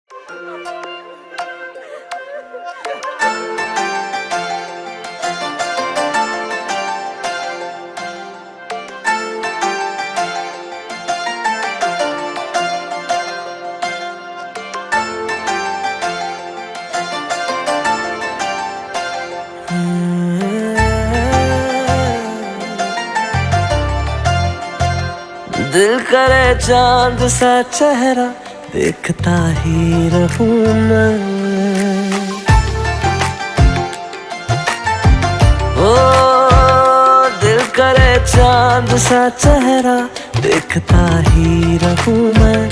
दिल करे चांद सा चेहरा देखता ही रहूं मैं। ओ दिल करे चांद सा चेहरा देखता ही रहूं मैं।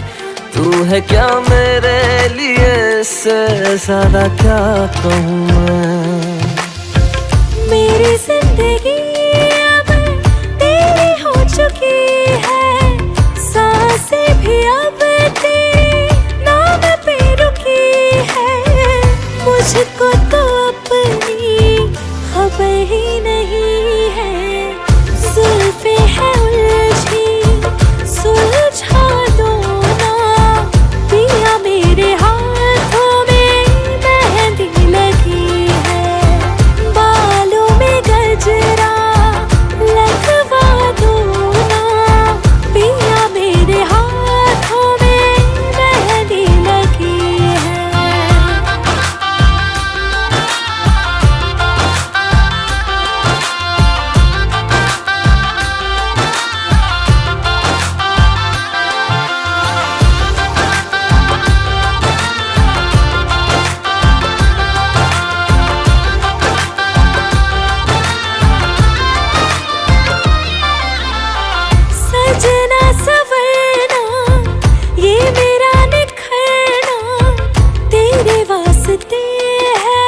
तू है क्या मेरे लिए, इससे ज्यादा क्या कहूँ मैं। मेरी जिंदगी अब तेरी हो चुकी है, सांसें भी अब तेरे नाम पे रुकी है। मुझको तो अपनी खबर ही नहीं है, जुल्फे है उलझी सुलझा दो ना। पिया मेरे हाथों में मेहंदी लगी है, बालों में गजरा लगवा दो ना। पिया मेरे हाथों में मेहंदी लगी है। सजना सवरना ये मेरा निखरना तेरे वास्ते है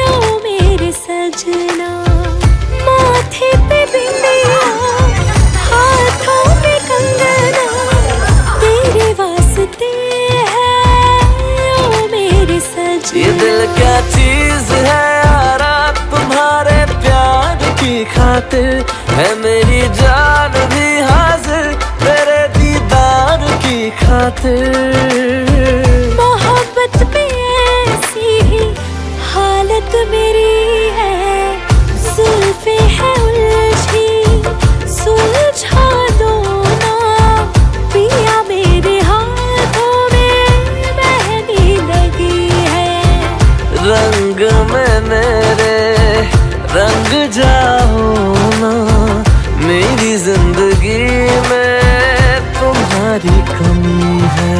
ओ मेरे सजना। माथे पे बिंदिया हाथों पे कंगना तेरे वास्ते है ओ मेरे सजना। ये दिल क्या चीज है यारा, तुम्हारे प्यार की खातिर है मेरी जान भी हाजिर तेरे दीदार की खातिर। मोहब्बत पे ऐसी ही हालत मेरी है, जुल्फे है उलझी सुलझा दो ना। पिया मेरे हाथों में मेहंदी लगी है, रंग में मेरे रंग जाओ ना। मेरी जिंदगी में तुम्हारी कमी है।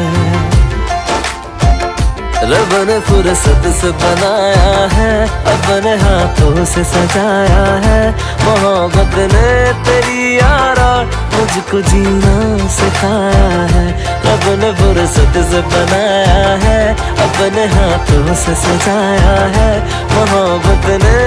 रब ने फुर्सत से बनाया है, अपने हाथों से सजाया है। मोहब्बत ने तेरी यारा मुझको जीना सिखाया है। रब ने फुर्सत से बनाया है, अपने हाथों से सजाया है। मोहब्बत ने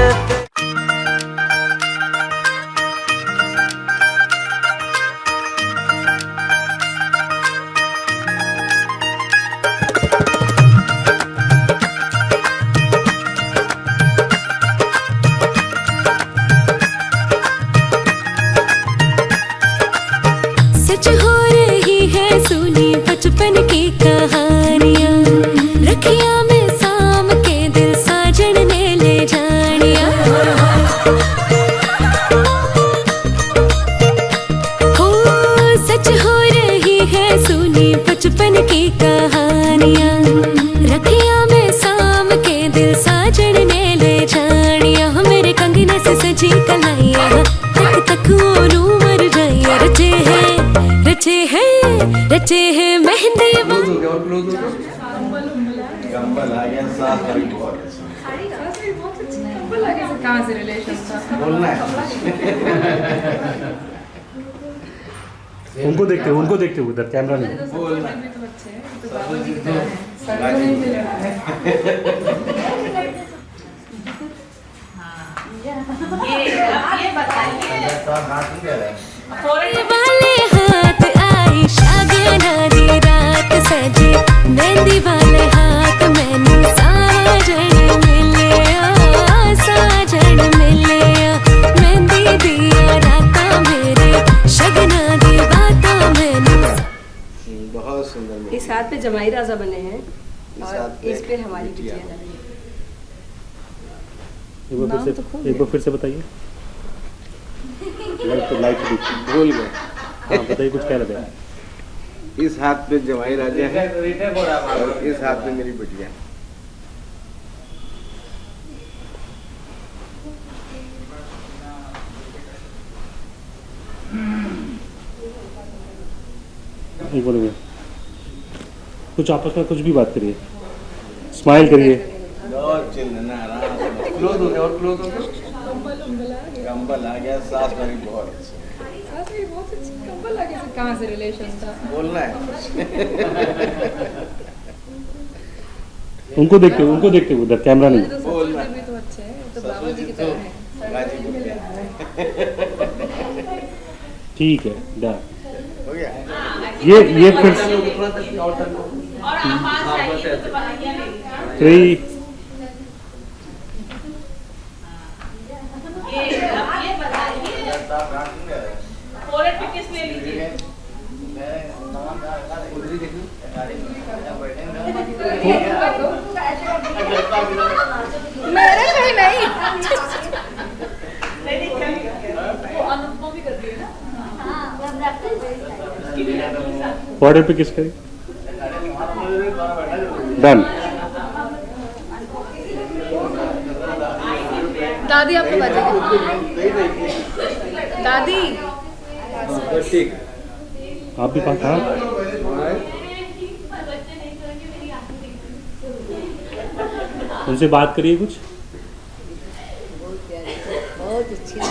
सच हो रही है सुनी बचपन की कहानियाँ। रखिया में साम के दिल साजन ने ले जानिया। हो सच हो रही है सुनी बचपन की कहानियाँ। रखिया में साम के दिल साजन ने ले जानिया। मेरे कंगने से सजी कलाइया तक तक ओनू मर जाइया। रचे हैं मेहंदी कहाँ से रिलेशन था बोलना है। उनको देखते उधर कैमरा नहीं। ये बताइए वाले हाथ आई शागना दी रात सजी। मेहंदी वाले हाथ मैनू साजन मिले साजन मिले। मेहंदी दिया राता मेरे शगना दी बाता मैनू। बहुत सुंदर। इस हाथ पे जमाई राजा बने हैं और इस पे हमारी बिटिया लगी। एक बार फिर से बताइए। तो लाइट भूल गए। हाँ बताइए, कुछ कह रहे थे। इस हाथ पे जवाई राजा है और इस हाथ पे मेरी बिटिया। एक बोलेंगे कुछ आपस में कुछ भी बात करिए, स्माइल करिए। और चिल्लाना आराम से। क्लोज हो गया और क्लोज हो गया। कंबल आ गया। सास मेरी बहुत अच्छी। सास मेरी बहुत अच्छी। कंबल आ गया। कहाँ से रिलेशन था? बोलना है। उनको देखते हुए उधर कैमरा नहीं। बोलना भी तो अच्छे हैं, तो बाबा जी की तरह है। गाजीपुर के। ठीक है, डन। हो गया। ये फिर थ्री मेरे कहीं नहीं। बॉर्डर पे किस करें। डन। दादी आपको बजाएगी। दादी ठीक। आप भी पास। हाँ उनसे बात करिए कुछ। बहुत अच्छी लग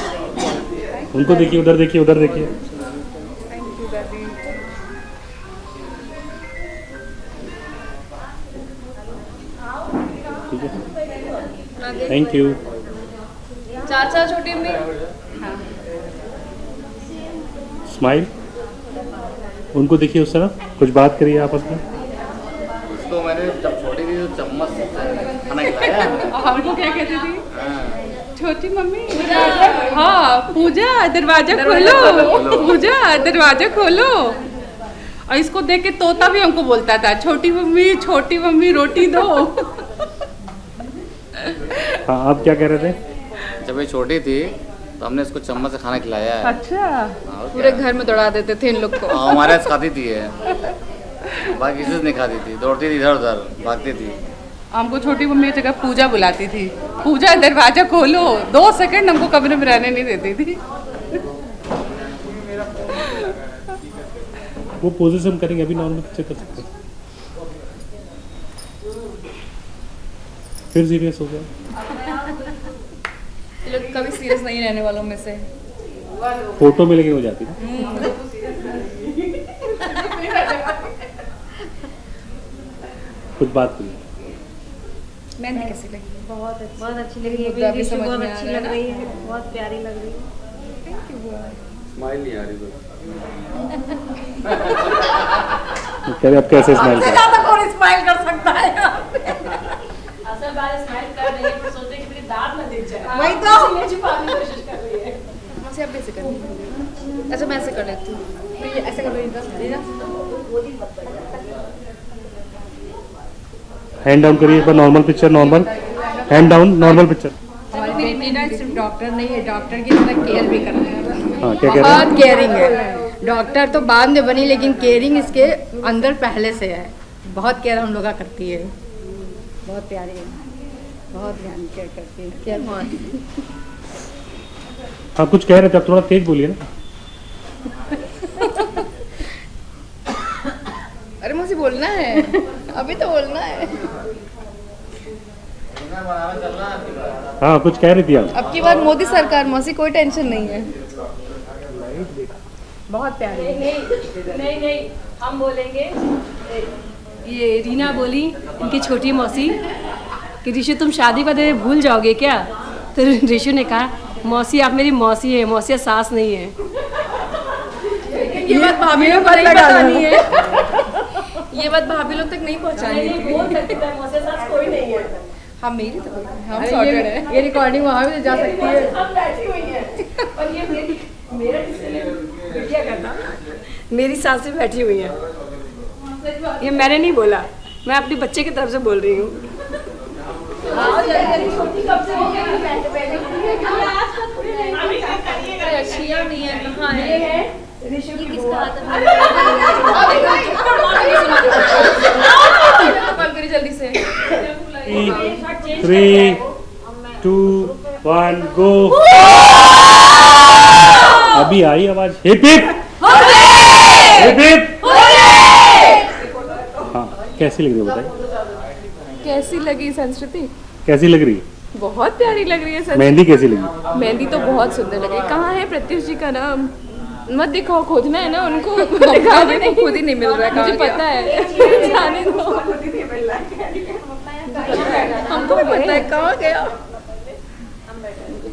रही है। उनको देखिए, उधर देखिए, उधर देखिए। थैंक यू दादी। ठीक है, थैंक यू। चाचा छोटी में स्माइल। उनको देखिए उस तरफ, कुछ बात करिए आपस में। उसको मैंने जब छोटी थी तो चम्मच से खाना खिलाया। हमको क्या कहती थी? छोटी मम्मी। हाँ, पूजा दरवाजा खोलो, पूजा दरवाजा खोलो। और इसको देख के तोता भी हमको बोलता था, छोटी मम्मी रोटी दो। हाँ आप क्या कह रहे थे? जब ये छोटी थी तो हमने इसको चम्मच से खाना खिलाया है। अच्छा, और पूरे क्या? घर में दौड़ा देते थे इन लोग को। हाँ, हमारे यहाँ खाती थी ये, बाकी किसी से नहीं खाती थी, दौड़ती थी इधर उधर, भागती थी। हमको छोटी मम्मी की जगह पूजा बुलाती थी। पूजा दरवाजा खोलो, 2 सेकंड हमको कमरे में रहने नहीं देती थी। वो पोजेस हम करेंगे, अभी नॉर्मल पिक्चर कर सकते हैं। फिर सीरियस हो गया। ये लोग कभी सीरियस नहीं रहने वालों में से। फोटो में लेके हो जाती है। कुछ बात करिए। मेहंदी कैसी लगी? बहुत अच्छी लग रही है। मुद्दा भी बेबी समझ बहुत में आ अच्छी रहा है लग ना? रही है। बहुत प्यारी लग रही है। स्माइल नहीं आ रही बस। कह रहे अब कैसे स्माइल करें? ज्यादा कौन स्माइल कर सकता है यहाँ पे? असल बात स्माइल कर रही है, सोचे कि मेरी दांत ना दिख जाए। वही तो। इसलिए छुपाने की कोशिश कर रही है। मुझसे अब ऐसे करनी। अच्छा, मैं ऐसे कर लेती हूँ। तो ये ऐसे कर रही है। हैंड डाउन करिए, एक बार normal picture, normal hand down, normal picture. मेरी मीना सिर्फ डॉक्टर नहीं है, डॉक्टर की तरह केयर भी करती है। हाँ क्या कह रहे हैं? बहुत केयरिंग है। डॉक्टर तो बाद में बनी, लेकिन केयरिंग इसके अंदर पहले से है। बहुत केयर हम लोग का करती है। बहुत प्यारी है। बहुत ध्यान केयर करती है। केयर बहुत। हाँ कुछ कह रहे थे, आप थोड़ा तेज बोलिए ना। अरे मुझे बोलना है, अभी तो बोलना है। हाँ कुछ कह रही थी आप। अब की बार मोदी सरकार, मौसी कोई टेंशन नहीं है। बहुत प्यारी है। नहीं, हम बोलेंगे। ये रीना बोली, इनकी छोटी मौसी, कि ऋषि तुम शादी का दिन भूल जाओगे क्या? तो ऋषि ने कहा, मौसी आप मेरी मौसी है, मौसी सास नहीं है। ये बात भाभी लोग तक नहीं बतानी है। ये बात भाभी लोग तक नहीं पहुंचानी थी। बोल सकती है, मौसी सास कोई नहीं है। हाँ मेरी तो हम सॉर्टेड है। ये रिकॉर्डिंग वहाँ भी जा सकती है। हम बैठी हुई है और ये मेरा बिटिया का था। मेरी सास भी बैठी हुई है। ये मैंने नहीं बोला, मैं अपने बच्चे की तरफ से बोल रही हूँ। जल्दी से 3, 2, 1 गो। अभी आई आवाज हिप हिप हिप हिप। हाँ, कैसी लग रही है बताइए। कैसी लगी संस्कृति? कैसी लग रही है? बहुत प्यारी लग रही है संस्कृति। मेहंदी कैसी लगी? मेहंदी तो बहुत सुंदर लगी। कहाँ है प्रत्युष जी का नाम? मत दिखाओ, खोजना है ना उनको। दिखा दे, नहीं खुद ही नहीं मिल रहा है। मुझे पता है, जाने दो। हमको भी पता है कहाँ गया।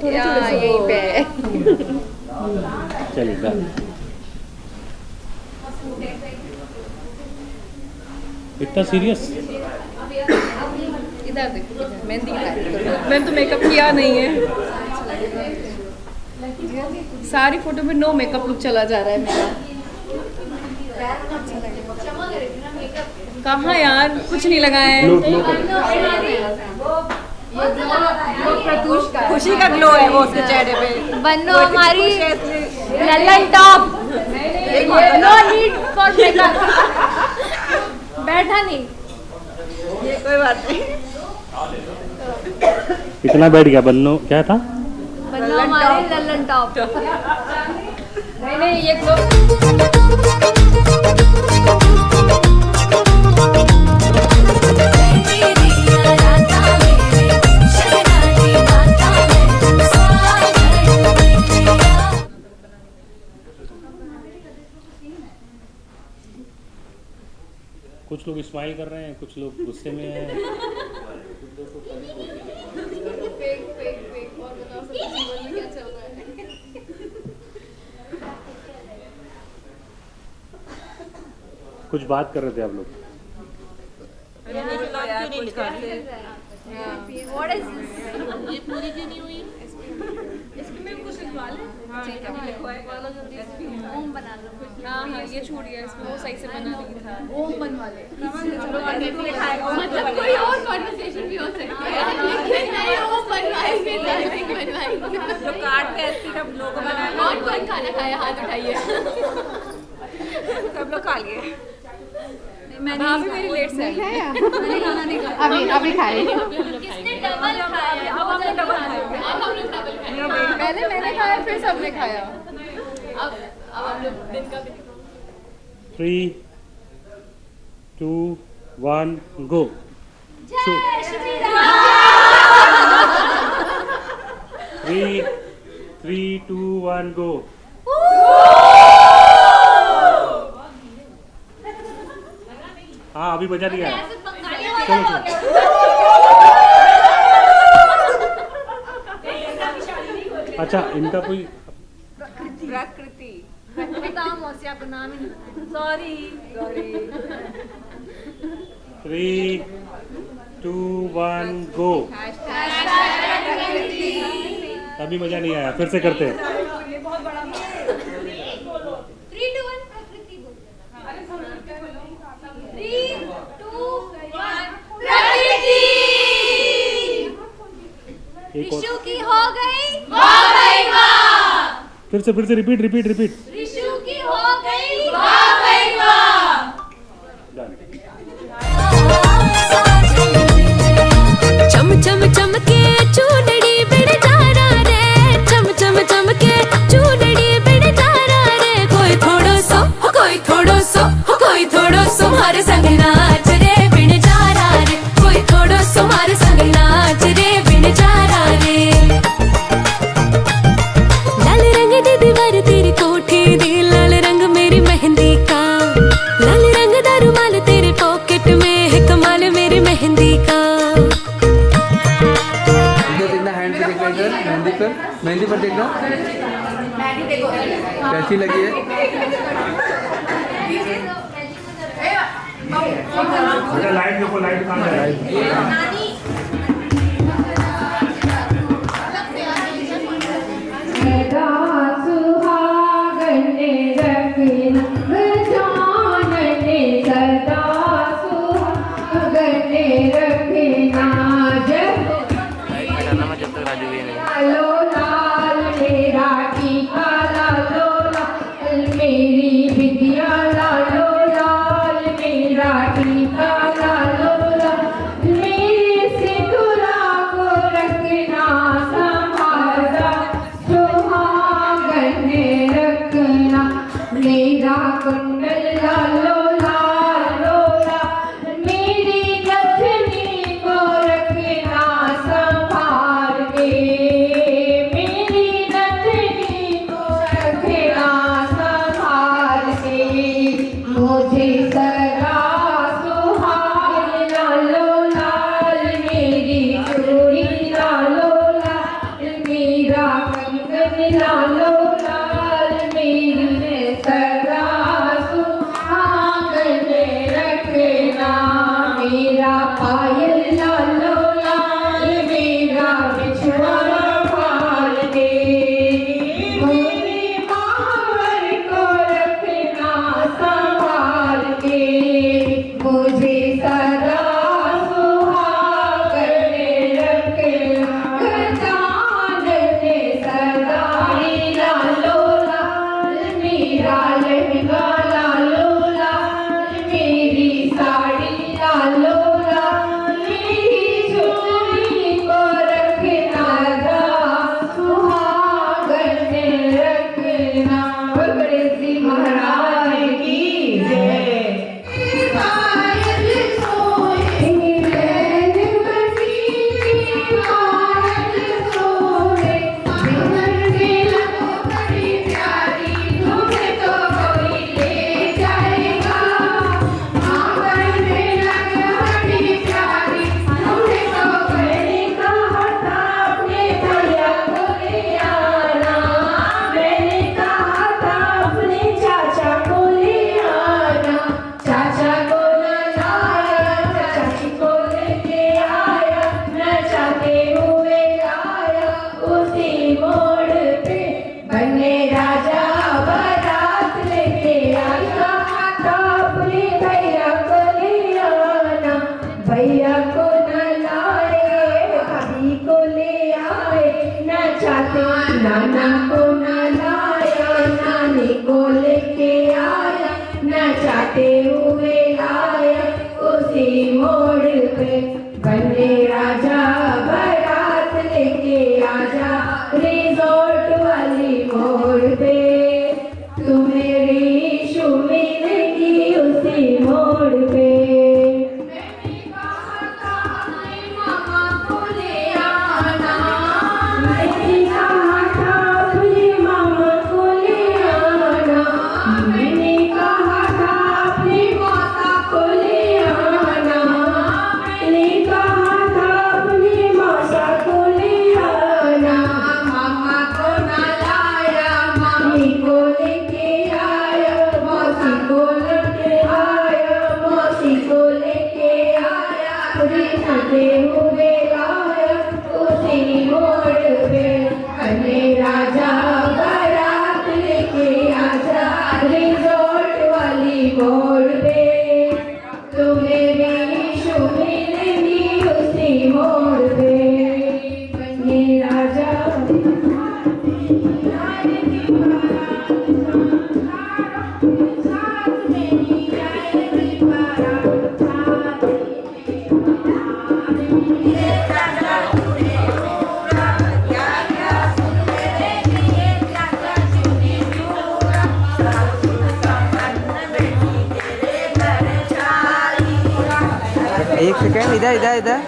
यहीं पे चलिए डन। इतना सीरियस? इधर देखो, मेहंदी मैंने तो मेकअप किया नहीं है। सारी फोटो में नो मेकअप लुक चला जा रहा है मेरा। कहाँ यार, कुछ नहीं लगाए हैं। खुशी का ग्लो है वो उसके चेहरे पे। बनो हमारी Lallantop. No need for makeup. बैठा नहीं, ये कोई बात नहीं। इतना बैठ गया बन्नो, क्या था? बनो हमारे ललन टॉप। नहीं ये कुछ लोग स्माइल कर रहे हैं, कुछ लोग गुस्से में हैं। कुछ बात कर रहे थे आप लोग। ये पूरी क्यों नहीं हुई? इसमें कुछ लिखवा ले। ठीक है, लिखो है। ओम बना लो। हाँ, ये छूट गया, इसमें वो सही से बना नहीं था। ओम बनवा ले। मतलब कोई और कन्वर्सेशन भी हो सकती है, लेकिन नहीं ओम बनवाएंगे, नहीं बनवाएंगे। तो कार्ड पे ऐसी का लोगो बनाना। और कौन खाना खाया? हाथ उठाइए। सब लोग खा लिए। मैंने मेरी लेट से मैंने खाना नहीं खाया। अभी खाए। किसने डबल खाया? अब हमने डबल खाया। पहले मैंने खाया, फिर सबने खाया। अब हम लोग दिन का 3, 2, 1 गो। जय श्री 3, 2, 1 गो। हाँ, अभी बजा दिया है। चलो चलो। अच्छा, इनका कोई प्रकृति बताओ मौसी, आपका नाम ही नहीं। सॉरी 3, 2, 1 गो। अभी मजा नहीं आया, फिर से करते हैं। 3, 2, 1 प्रकृति बोल। 3, 2, 1 प्रकृति। ऋषु की हो गई वाह भाई वाह। फिर से रिपीट। ऋषु की हो गई वाह भाई वाह। चम चम चमके चूड़ड़ी बिड़ जारा रे, चम चम चमके चूड़ड़ी बिड़ जारा रे। कोई थोड़ो सो मारे संग नाच रे बिड़ जारा रे। कोई थोड़ो सो मारे संग नाच रे बिड़ जारा रे। लाल रंग दी दीवार तेरी कोठी दी, लाल रंग मेरी मेहंदी का, लाल रंग दा रुमाल तेरे पॉकेट में है, कमाल मेरी मेहंदी का। मेहंदी पर देखना कैसी लगी है। लाइट देखो, लाइट कहाँ है? सुहागन रखना जानने सदा सुहागन नचाते नाना को नलाया, नानी को लेके आया, नचाते हुए आया उसी मोड़ पे। बने राजा बारात लेके आजा रिजॉर्ट वाली मोड़ पे, तू मेरी शू मिलेगी उसी मोड़ पे। मैंने कहा था अपने मामा को ले आना, मैंने कहा था अपने मामा को ले आना, मैंने कहा था अपने मौसा को ले आना, मैंने कहा था अपने मौसा को ले आना। मामा को ना लाया, मामी को लेके आया, मौसी को लेके आया, मौसी को लेके आया, रिझाते हुए आया उसी मोड़ पे। अरे राजा बारात लेके आजा रिजॉर्ट वाली मोड़ पे, तू मेरी शू मिलेगी उसी मोड़ पे। बने राजा एक सेकेंड, इधर इधर इधर।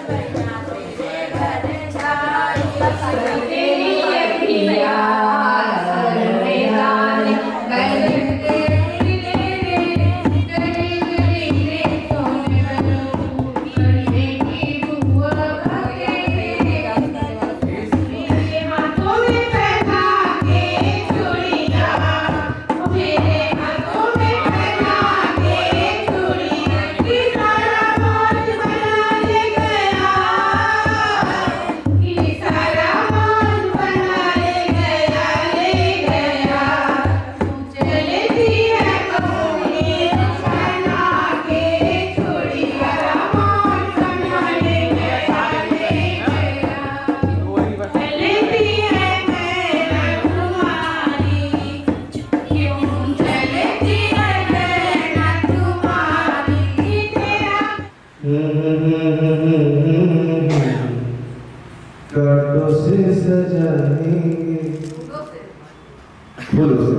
कांटों से सजाएंगे फूलों से।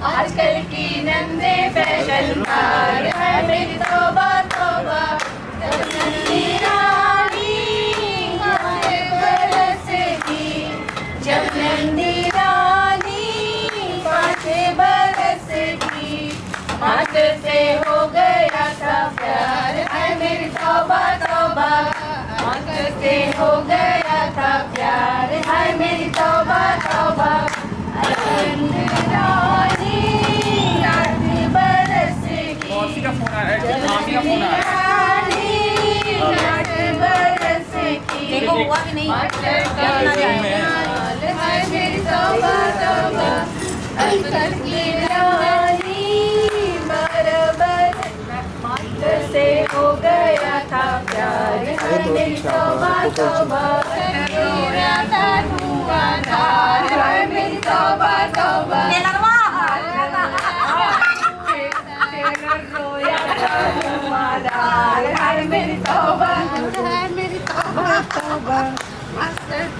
आजकल की नंदे फैशनदार है मेरी तौबा तौबा, नंदी रानी कांटे बरसेगी, जब नंदी रानी कांटे बरसेगी। हाथ से हो गया था प्यार है मेरी तौबा तौबा, हाथ से हो गया था प्यार है मेरी तौबा तौबा। नंदी रानी कांटे बरसेगी, मौसी का फोन आया है, मामी का फोन आया है। देखो हुआ कि नहीं है मेरी तौबा तौबा, आजकल की रानी बराबर हाथ से हो गया था प्यार है मेरी तौबा तौबा। रोया था धुआंधार है मेरी तौबा तौबा, रोया था धुआंधार है मेरी तौबा है मेरी तौबा तौबा।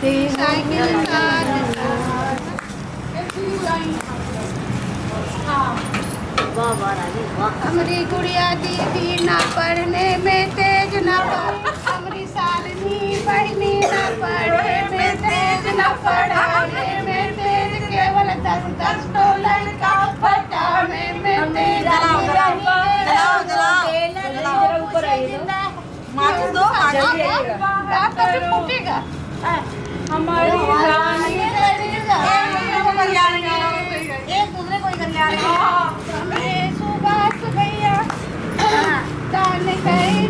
साइकिल हमारी गुड़िया दीदी ना पढ़ने में तेज ना पढ़े, हमारी सालनी पढ़ने ना पढ़े में तेज ना पढ़ाने में तेज, केवल 10-10 डॉलर का फटाने में तेज। फूटेगा हमारी रानी एक दूसरे को हमें सुबह भैया दान कही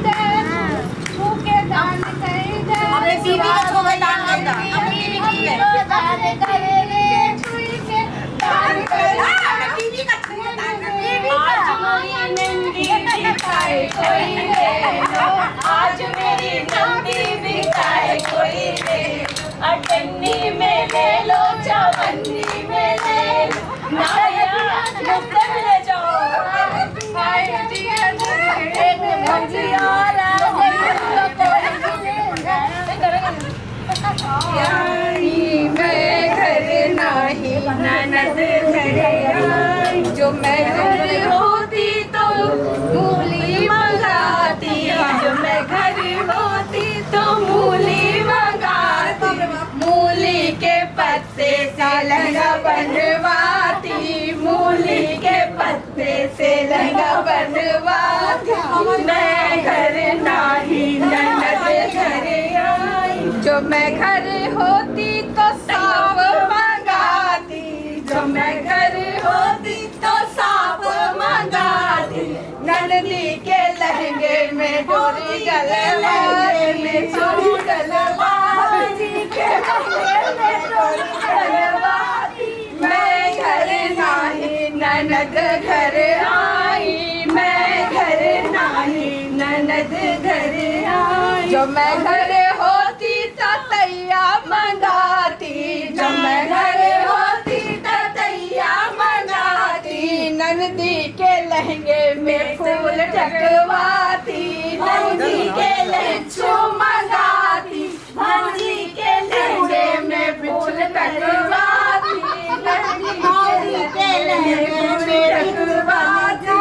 कोई ले लो, आज मेरी नंदी बिकाए कोई ले लो, अटन्नी में ले लो, चवन्नी में ले लो, नाया मुफ्त में ले जाओ। मैं घर नाही ननद घरे आई, जो मैं घर होती तो मूली मंगाती, जो मैं घर होती तो मूली मंगाती, मूली के पत्ते से लहंगा बनवाती, मूली के पत्ते से लहंगा बनवाती, मैं घर नाही ननद घरे आई, जो मैं घर होती तो साब मंगाती, जो मैं घर होती तो साब मंगाती, नंदी के लहंगे में डोरी गलवाती, में चोरी गलवाती, के लहंगे में डोरी गलवाती, मैं घर नाही ननद घर आई, मैं घर नाही ननद घर आई, जो मैं घर होती तो तैया मंगाती, जो मैं घर होती तो तैया मंगाती, नंदी के लहंगे में फूल टकवाती, नंदी के लहंगे मंगाती, नंदी के लहंगे में फूल टकवाती, नंदी के लहंगे में टकवाती,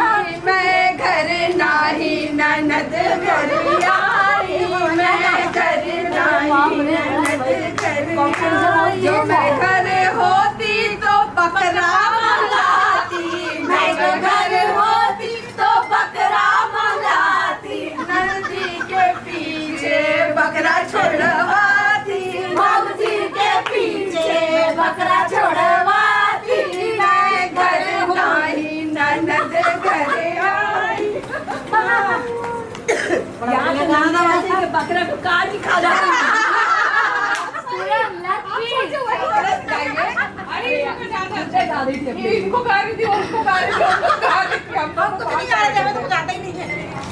मैं घर नाही ननद घर आई, मैं घर नाही ननद घर आई, जो मैं घर होती तो बकरा मंगाती, मैं घर होती तो बकरा मंगाती, नंदी के पीछे बकरा छोड़वाती, मौजी के पीछे बकरा छोड़वाती, मैं घर नाही ननद घर आई। बकरा को काट खा जाता इनको गा रही थी, उनको गा रही थी, उनको गा रही थी, हमको तो नहीं गा रहे थे, मैं तो गाता ही नहीं है।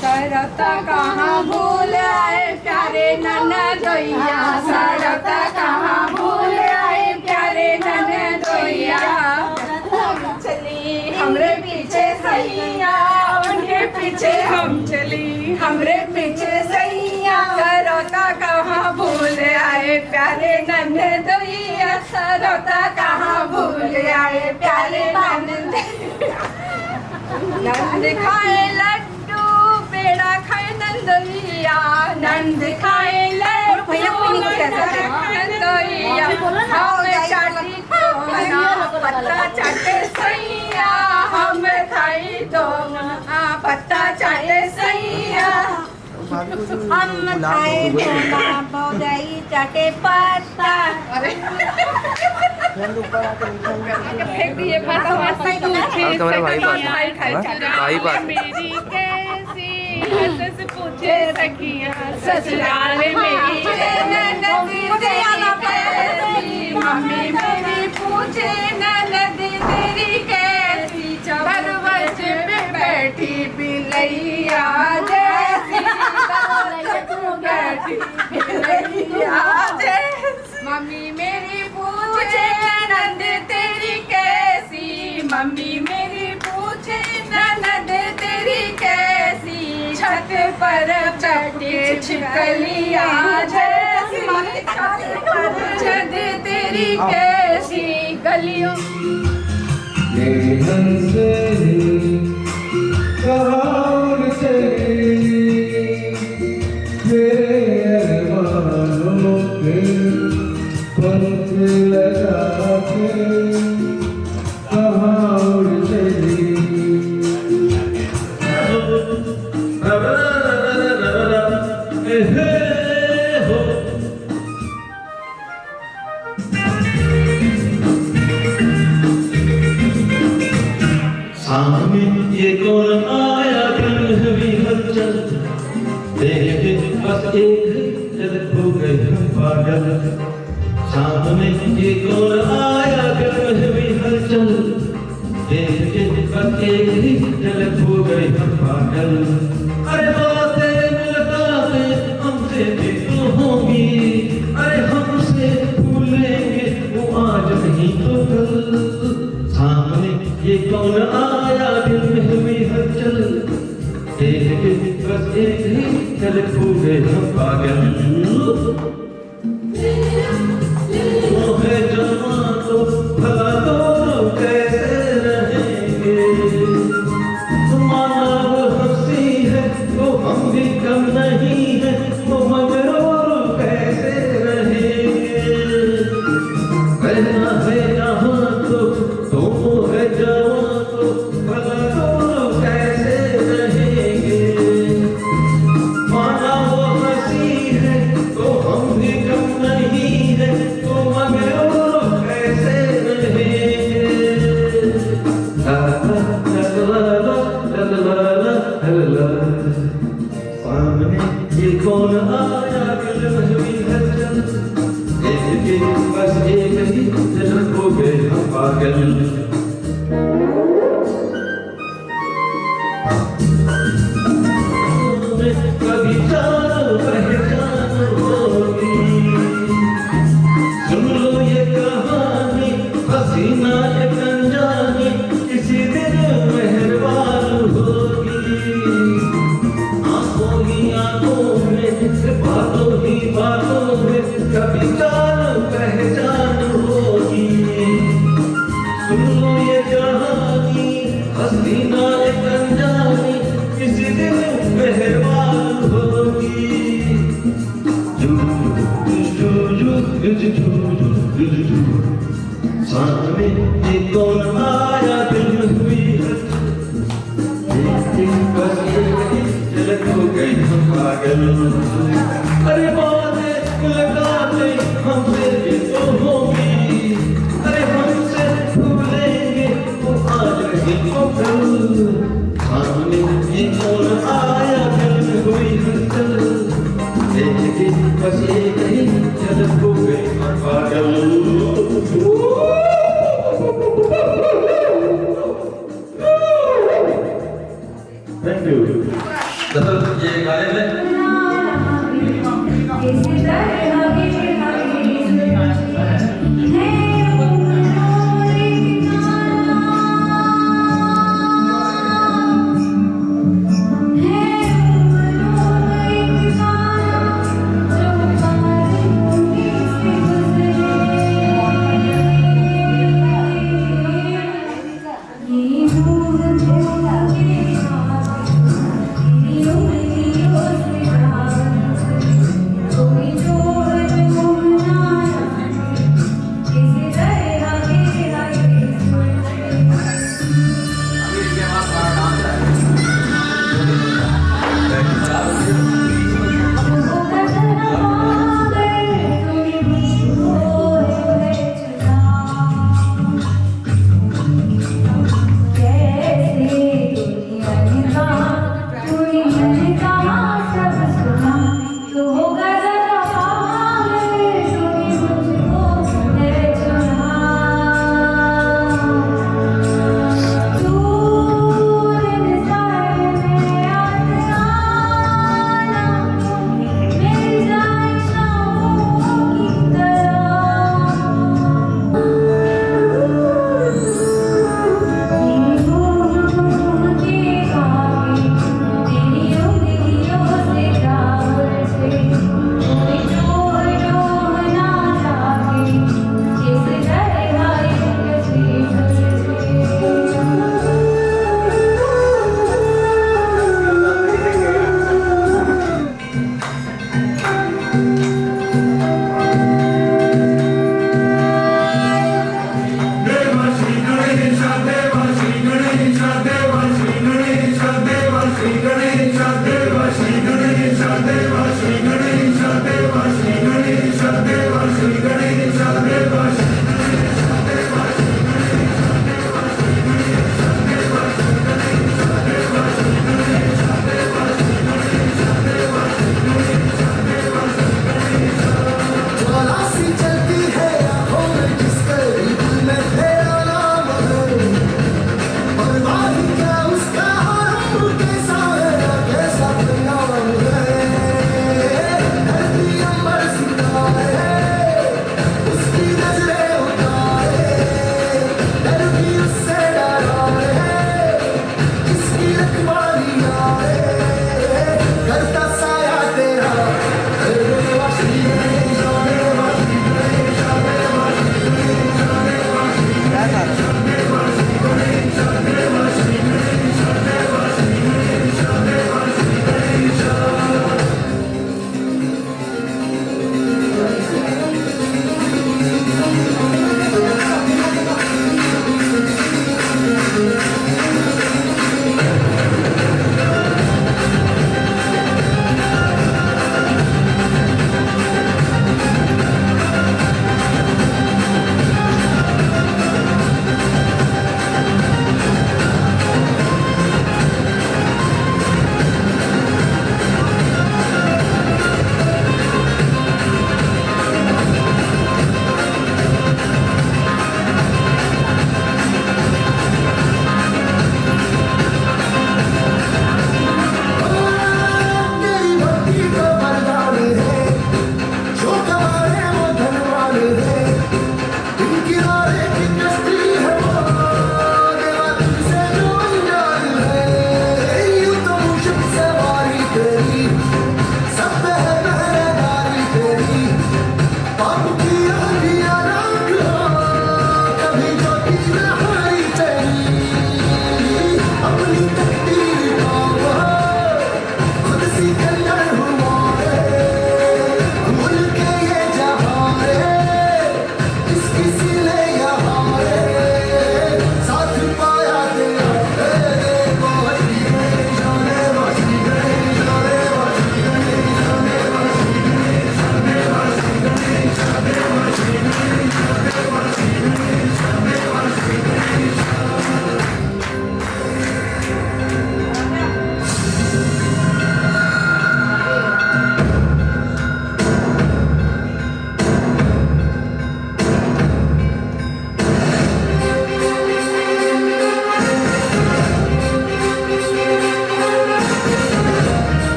सरता कहाँ भूल आए प्यारे ननदोइया, सरता कहाँ भूल आए प्यारे ननदोइया, चली हमरे पीछे सैया, उनके पीछे हम चली, हमरे पीछे सैया, सरता कहाँ भूल आए प्यारे ननदोइया, सरता कहाँ भूल आए प्यारे ननदोइया, नंद खाए लड्डू पेड़ा खाए नंदोइया, नंद खाए लड्डू नंदोइया, हम चाटी तो पत्ता चाटे सैया, हम खाई तो पत्ता चाटे सैया, हम खाए तो बौदाई चाटे पत्ता, फेंक दिए मेरी कैसी हंस पूछे सखिया, ससुराल मेरी मम्मी मेरी पूछे ननद तेरी कैसी, बरवज पे बैठी बिलैया जैसी, बैठी बिलैया जैसी, मम्मी मेरी पूछे ननद तेरी कैसी, मम्मी मेरी पूछे ननद तेरी कैसी, छत पर बैठे छिपकलिया जैसी, छत तेरी कैसी, गलियों मेरी हंसली कहाँ चली, मेरे अरमानों के पंख लगा के कहाँ उड़ चली, सामने ये कौन आया दिल भी हलचल, देखे बस एक झलक हो गए हम पागल, सामने ये कौन आया दिल भी हलचल, देखे बस एक झलक हो गए हम पागल, अरे देखे बस एक ही झलक हो गए हम पागल वो है जवां तो भला तो कैसे रहेंगे माना वो हंसी है तो हम भी कम नहीं है वो मगरूर कैसे रहेंगे रहना है यहाँ तो वो है जवां तो भला तो कैसे रहेंगे माना वो हंसी है तो हम भी कम नहीं है तो मगरूर कैसे रहेंगे ला ला ला ला ला ला सामने ये कौन आया दिल में हुई हलचल एक के बस एक ही झलक हो गए हम पागल कभी जान पहचान होगी सुन लो ये कहानी हसीना एक अनजानी किसी दिन मेहरबान होगी आंखों ही आंखों में बातों ही बातों में कभी जान पहचान होगी सुन लो ये कहानी हसीना एक अनजानी किसी दिन मेहरबान होगी सामने ये कौन आया दिल में हुई बस एक झलक हो गई हम पागल अरे बातें लगाते हमसे ये तो होगी अरे हमसे भूलेंगे वो आज नहीं तो कल सामने ये कौन आया दिल में हुई हलचल देखी बस एक ही झलक हो गई हम पागल थैंक यू दरअसल ये गाने में ये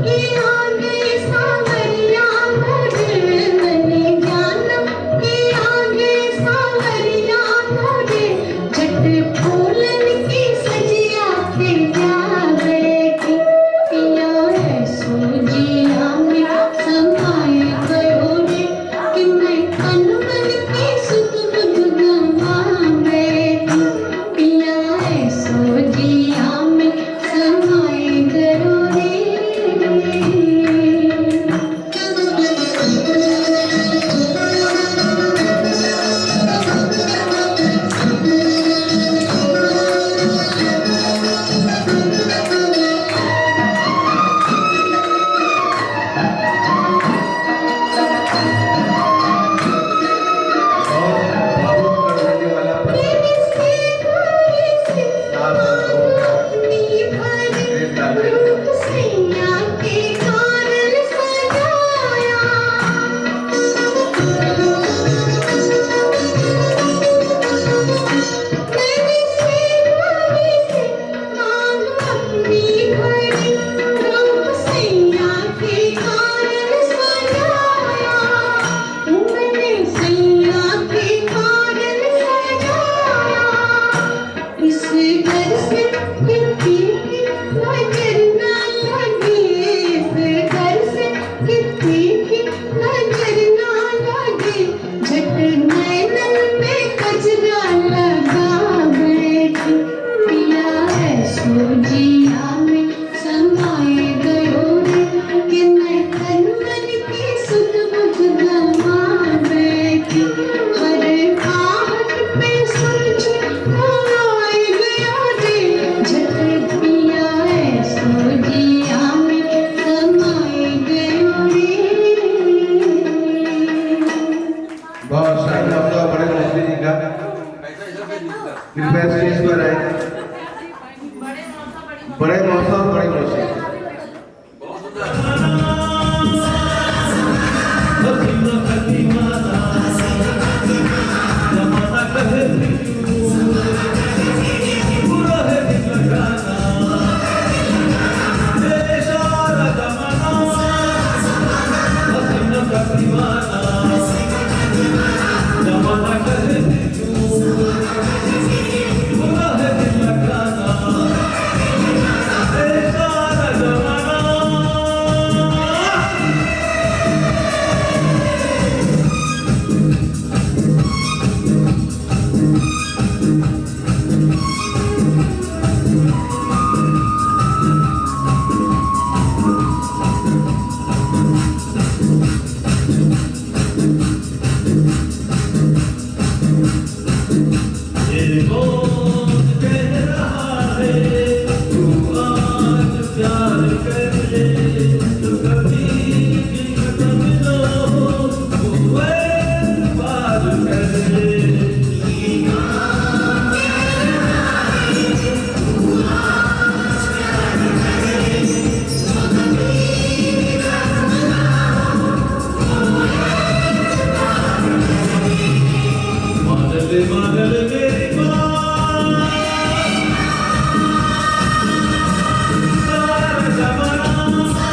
कि आगे सावरिया मोरे मैंने जाना कि आगे सावरिया मोरे झट फूलन की सजिया पे जा बैठी पिया ऐसो जिया में समाए गयो रे कि मैं तन मन की सुध बुध गवा बैठी पिया ऐसो जिया में समाए गयो रे बहुत सारे आपका बड़े मौसी जी का कृपया स्टेज पर आए बड़े मौसा और बड़ी मौसी Samana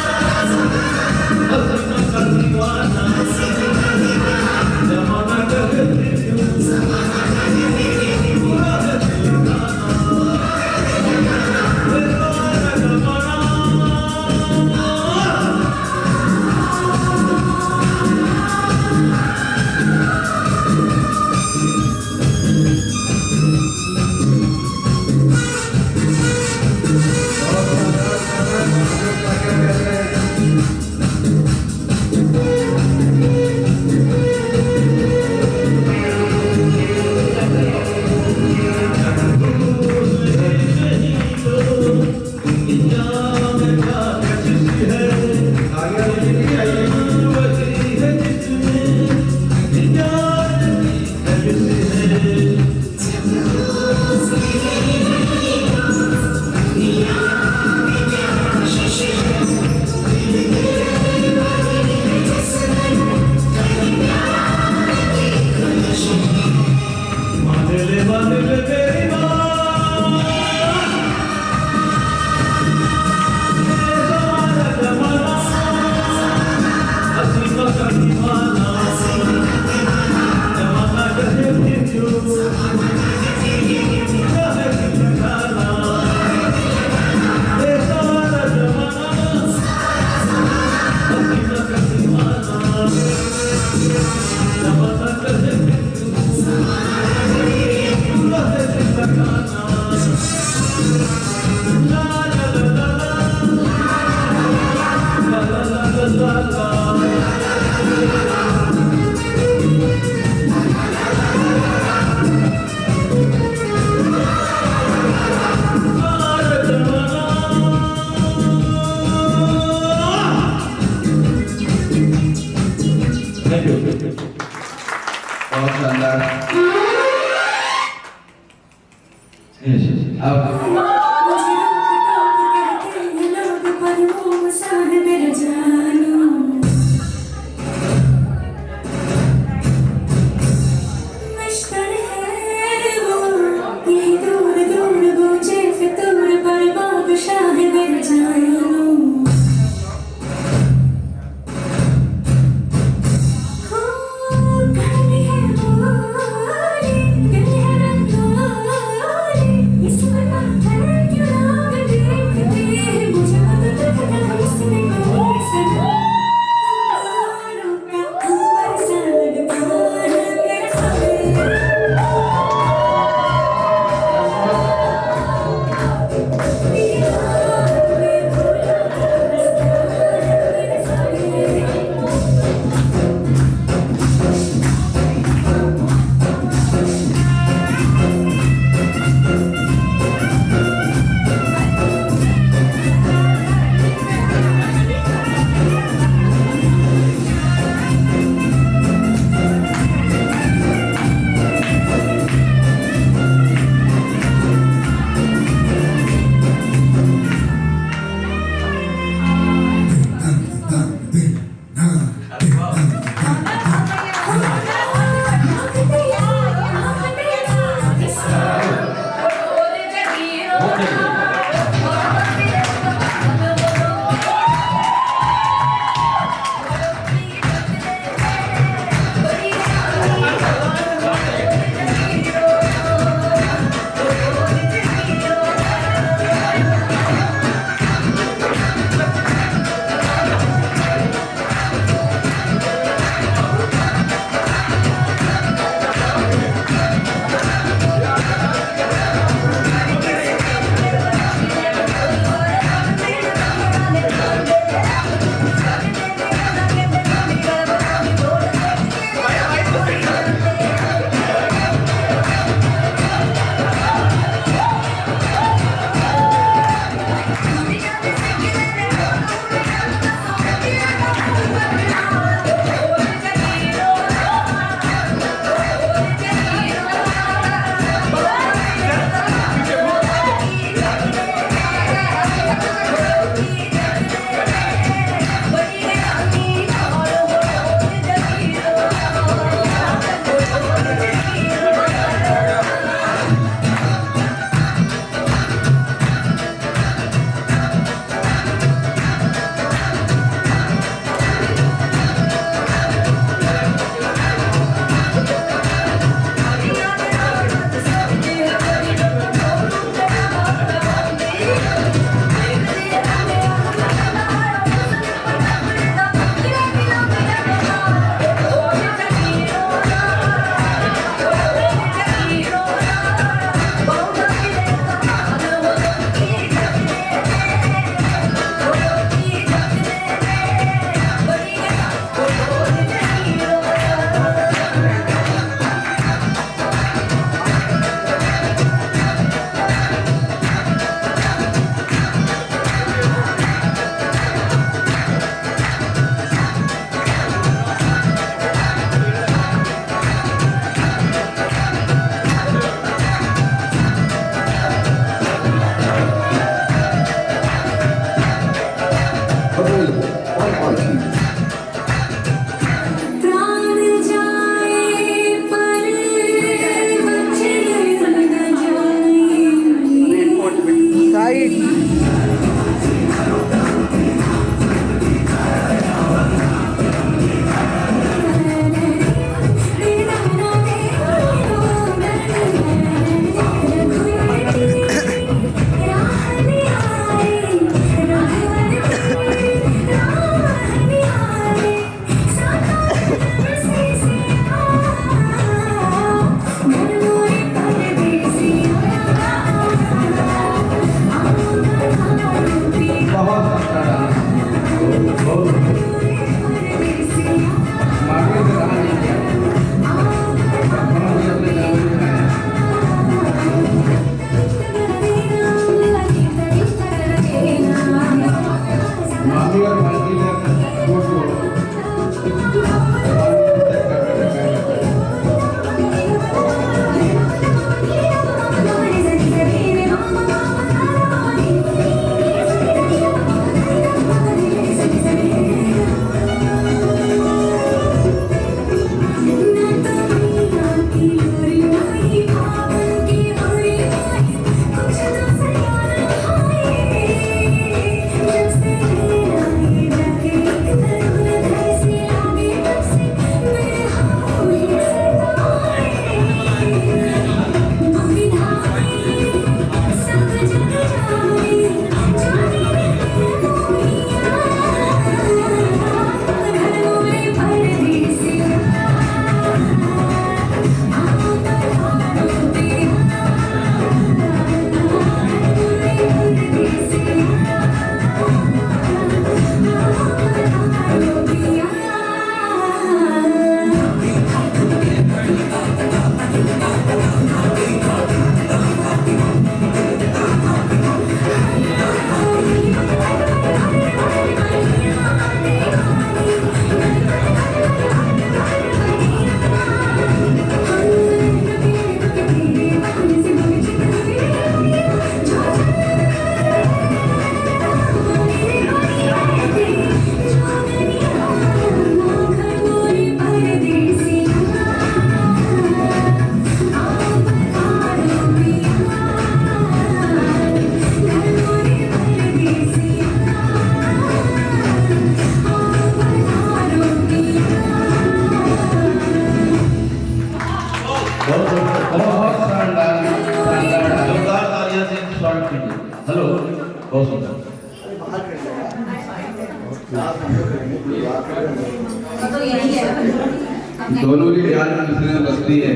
दोनों की ध्यान में दूसरे में बसती है।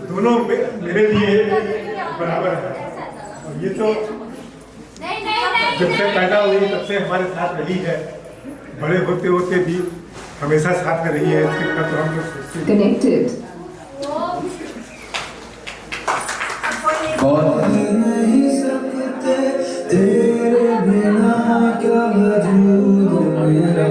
दोनों मेरे लिए बराबर है। और ये तो जब से पैदा हुई तब से हमारे साथ रही है, बड़े होते होते भी हमेशा साथ में रही है। इसके तो हम लोग Connected. नहीं सकते तेरे बिना क्या वजूद मेरा।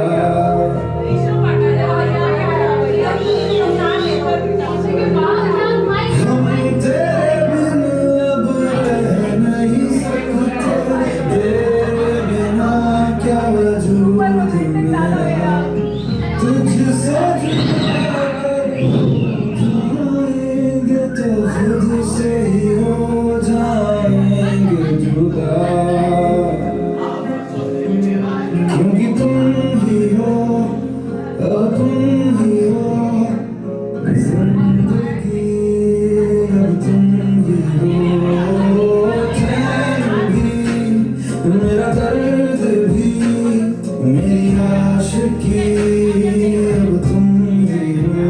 हम तेरे बिन अब रह नहीं सकते, तेरे बिना क्या वजूद मेरा। तुझसे जुड़ाएंगे तो खुद से ही हो जाएंगे जुदा, क्योंकि तुम ही हो, तुम ही हो जिंदगी, अब तुम ही हो। चैन भी मेरा दर्द भी मेरी आशिकी, अब तुम ही हो।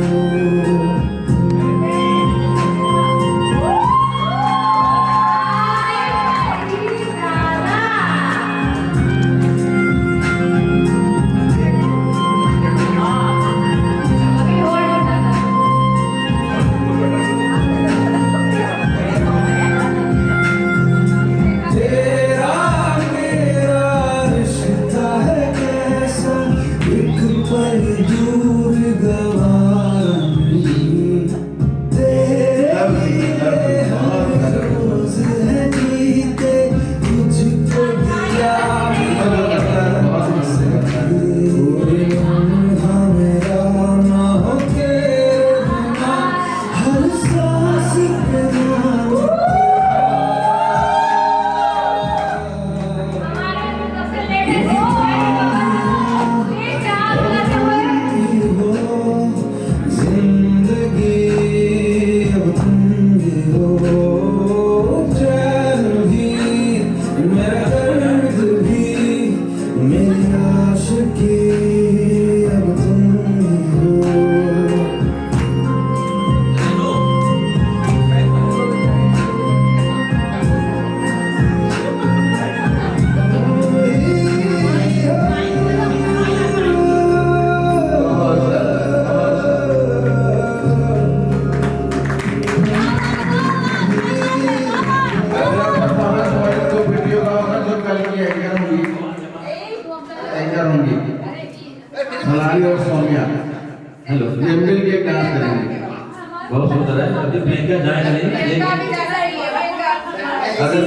तेरा मेरा रिश्ता है कैसा, एक पल दूर गवारा नहीं। तेरे लिए हर रोज है जीते, तुझको दिया पूरे लम्हा मेरा ना हो तेरे बिना, हर सांस पे नाम जिंदगी, अब तुम ही हो। चैन भी मेरा दर्द भी मेरी आशिकी, अब तुम ही हो। सोनाली और सौम्या हेलो ये मिल के डांस करेंगे। बहुत सुंदर है। अभी प्रियंका जाएगा नहीं, लेकिन अगर